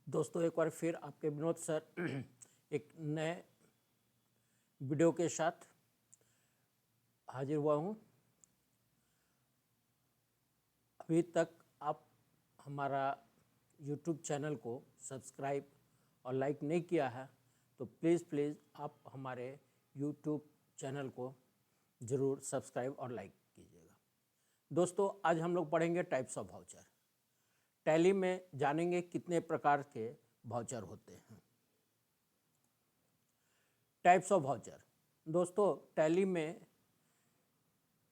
दोस्तों एक बार फिर आपके विनोद सर एक नए वीडियो के साथ हाजिर हुआ हूँ। अभी तक आप हमारा YouTube चैनल को सब्सक्राइब और लाइक नहीं किया है तो प्लीज़ आप हमारे YouTube चैनल को ज़रूर सब्सक्राइब और लाइक कीजिएगा। दोस्तों आज हम लोग पढ़ेंगे टाइप्स ऑफ वाउचर। टैली में जानेंगे कितने प्रकार के वाउचर होते हैं। Types of voucher. दोस्तों टैली में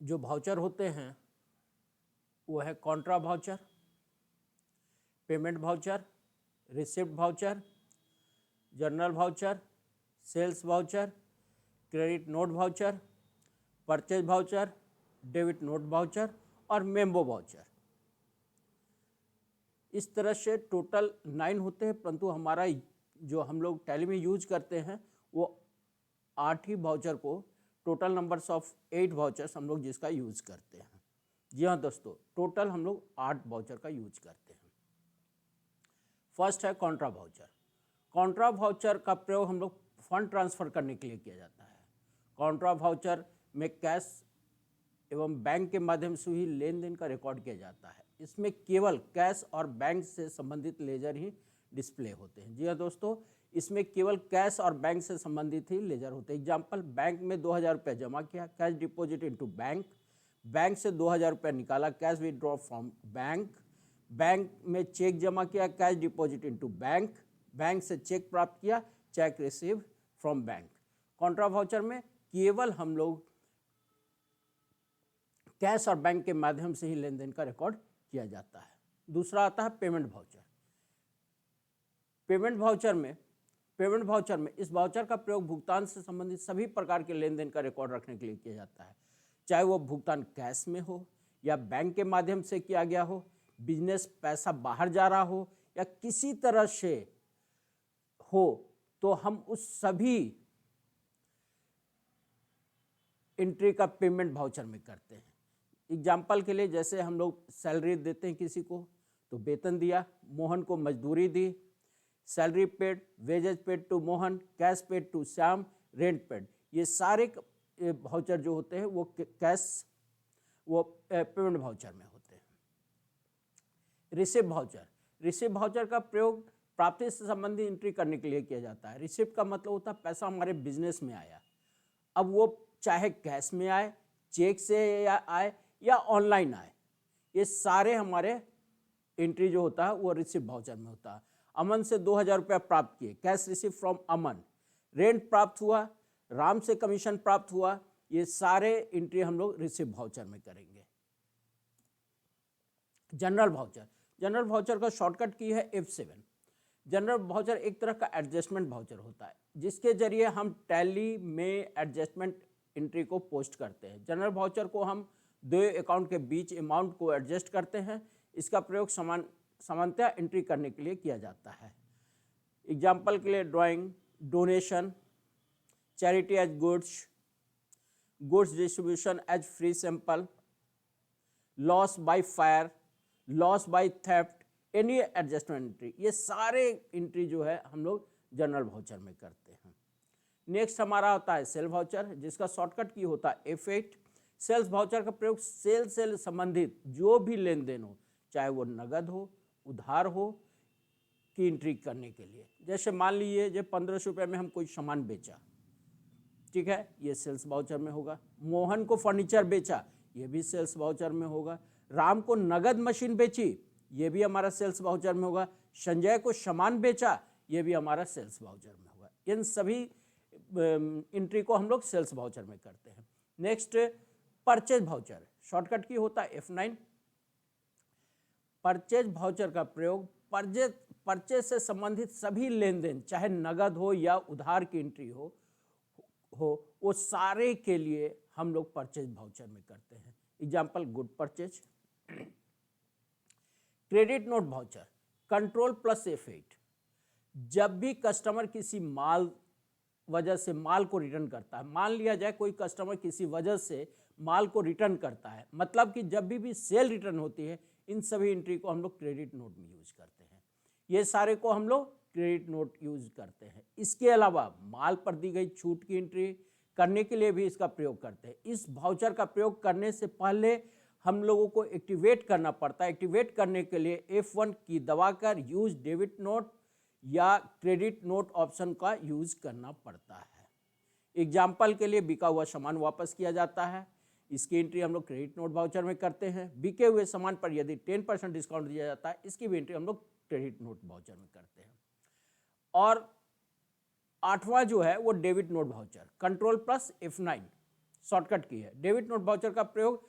जो वाउचर होते हैं वो है contra voucher, payment voucher, receipt voucher, journal voucher, sales voucher, credit note voucher, purchase voucher, debit note voucher और मेम्बो वाउचर। इस तरह से टोटल 9 होते हैं, परंतु हमारा जो हम लोग टैली में यूज करते हैं वो 8 ही वाउचर को, टोटल नंबर्स ऑफ 8 वाउचर्स हम लोग जिसका यूज करते हैं। जी हाँ दोस्तों, टोटल हम लोग 8 वाउचर का यूज करते हैं। फर्स्ट है कॉन्ट्रा वाउचर। कॉन्ट्रा वाउचर का प्रयोग हम लोग फंड ट्रांसफर करने के लिए किया जाता है। कॉन्ट्रा वाउचर में कैश एवं बैंक के माध्यम से ही लेन देन का रिकॉर्ड किया जाता है। इसमें केवल कैश और बैंक से संबंधित लेजर ही डिस्प्ले होते हैं। जी हाँ दोस्तों, इसमें केवल कैश और बैंक से संबंधित ही लेजर होते हैं। एग्जाम्पल, बैंक में 2000 रुपये जमा किया, cash deposit into bank, bank से 2000 रुपये निकाला, cash withdraw from bank, bank में चेक जमा किया, cash deposit into bank, bank से चेक प्राप्त किया, check receive from bank. Contra voucher में केवल हम लोग कैश और बैंक के माध्यम से ही लेन देन का रिकॉर्ड किया जाता है। दूसरा आता है पेमेंट वाउचर। पेमेंट वाउचर में इस वाउचर का प्रयोग भुगतान से संबंधित सभी प्रकार के लेन देन का रिकॉर्ड रखने के लिए किया जाता है, चाहे वो भुगतान कैश में हो या बैंक के माध्यम से किया गया हो, बिजनेस पैसा बाहर जा रहा हो या किसी तरह से हो, तो हम उस सभी एंट्री का पेमेंट वाउचर में करते हैं। एग्जाम्पल के लिए, जैसे हम लोग सैलरी देते हैं किसी को, तो वेतन दिया, मोहन को मजदूरी दी, salary paid, wages paid to Mohan, cash paid to Shyam, rent paid. ये सारे वाउचर जो होते हैं वो कैश, वो पेमेंट वाउचर में होते हैं। Receipt voucher. रिसिप्ट वाउचर का प्रयोग प्राप्ति से संबंधित एंट्री करने के लिए किया जाता है। रिसिप्ट का मतलब होता है पैसा हमारे बिजनेस में आया, अब वो चाहे कैश में आए, चेक से आए या ऑनलाइन आए, ये सारे हमारे एंट्री जो होता है वो रिसिप्ट वाउचर में होता है। अमन से 2000 रुपया प्राप्त किए, cash receipt from Aman. Rent प्राप्त हुआ, राम से कमीशन प्राप्त हुआ, ये सारे एंट्री हम लोग रिसिप्ट वाउचर में करेंगे। General voucher. जनरल वाउचर का शॉर्टकट की है F7। जनरल वाउचर एक तरह का एडजस्टमेंट वाउचर होता है, जिसके जरिए हम टैली में एडजस्टमेंट एंट्री को पोस्ट करते हैं। जनरल वाउचर को हम 2 अकाउंट के बीच अमाउंट को एडजस्ट करते हैं। इसका प्रयोग सामान्यतः एंट्री करने के लिए किया जाता है। एग्जाम्पल के लिए, drawing, donation, charity as goods, goods distribution as free sample, loss by fire, loss by theft, any adjustment entry, ये सारे एंट्री जो है हम लोग जनरल वाउचर में करते हैं। नेक्स्ट हमारा होता है सेल वाउचर, जिसका शॉर्टकट की होता है F8। सेल्स वाउचर का प्रयोग सेल से संबंधित जो भी लेन देन हो, चाहे वो नगद हो, उधार हो, की एंट्री करने के लिए। जैसे मान लीजिए जो 1500 रुपये में हम कोई सामान बेचा, ठीक है, ये सेल्स वाउचर में होगा। मोहन को फर्नीचर बेचा, ये भी सेल्स वाउचर में होगा। राम को नगद मशीन बेची, ये भी हमारा सेल्स वाउचर में होगा। संजय को सामान बेचा, ये भी हमारा सेल्स वाउचर में होगा। इन सभी एंट्री को हम लोग सेल्स वाउचर में करते हैं। नेक्स्ट परचेज वाउचर, शॉर्टकट की होता है F9। परचेज वाउचर का प्रयोग परचेज से संबंधित सभी लेन देन, चाहे नगद हो या उधार की एंट्री हो, वो सारे के लिए हम लोग परचेज वाउचर में करते हैं। Example, good purchase. Credit note voucher, control plus F8। जब भी कस्टमर किसी वजह से माल को रिटर्न करता है, मान लिया जाए कोई कस्टमर किसी वजह से माल को रिटर्न करता है, मतलब कि जब भी सेल रिटर्न होती है, इन सभी एंट्री को हम लोग क्रेडिट नोट में यूज करते हैं। ये सारे को हम लोग क्रेडिट नोट यूज करते हैं। इसके अलावा माल पर दी गई छूट की एंट्री करने के लिए भी इसका प्रयोग करते हैं। इस वाउचर का प्रयोग करने से पहले हम लोगों को एक्टिवेट करना पड़ता है। एक्टिवेट करने के लिए F1 की दबाकर यूज डेबिट नोट या क्रेडिट नोट ऑप्शन का यूज करना पड़ता है। एग्जाम्पल के लिए बिका हुआ सामान वापस किया जाता है, इसकी एंट्री हम लोग क्रेडिट नोट वाउचर में करते हैं। बिके हुए सामान पर यदि 10% डिस्काउंट दिया जाता है, इसकी भी एंट्री हम लोग क्रेडिट नोट वाउचर में करते हैं। और आठवां जो है वो debit note voucher, control plus F9 shortcut की है। डेबिट नोट वाउचर का प्रयोग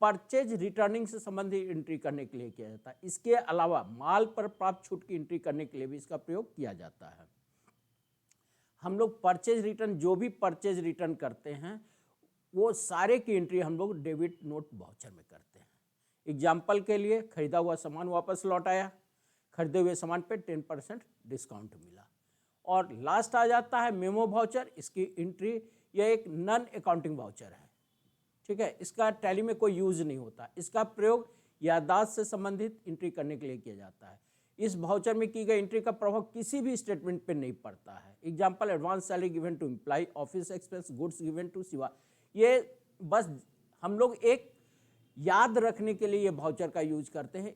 परचेज रिटर्निंग से संबंधित एंट्री करने के लिए किया जाता है। इसके अलावा माल पर प्राप्त छूट की एंट्री करने के लिए भी इसका प्रयोग किया जाता है। हम लोग परचेज रिटर्न, जो भी परचेज रिटर्न करते हैं वो सारे की एंट्री हम लोग डेबिट नोट वाउचर में करते हैं। एग्जाम्पल के लिए खरीदा हुआ सामान वापस लौट आया, खरीदे हुए सामान पे 10% डिस्काउंट मिला। और लास्ट आ जाता है मेमो वाउचर। इसकी एंट्री, यह एक नॉन अकाउंटिंग वाउचर है, ठीक है, इसका टैली में कोई यूज नहीं होता। इसका प्रयोग याददाश्त से संबंधित एंट्री करने के लिए किया जाता है। इस वाउचर में की गई एंट्री का प्रभाव किसी भी स्टेटमेंट पे नहीं पड़ता है। Example, advance salary given to employee, office expense, goods given to सिवा। ये बस हम लोग एक याद रखने के लिए ये वाउचर का यूज करते हैं।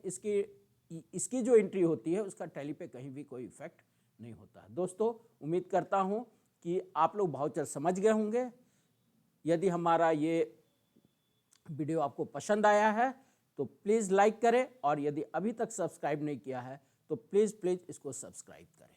इसकी जो एंट्री होती है उसका टैली पे कहीं भी कोई इफेक्ट नहीं होता है। दोस्तों, उम्मीद करता हूं कि आप लोग वाउचर समझ गए होंगे। यदि हमारा ये वीडियो आपको पसंद आया है तो प्लीज़ लाइक करें, और यदि अभी तक सब्सक्राइब नहीं किया है तो प्लीज़ इसको सब्सक्राइब करें।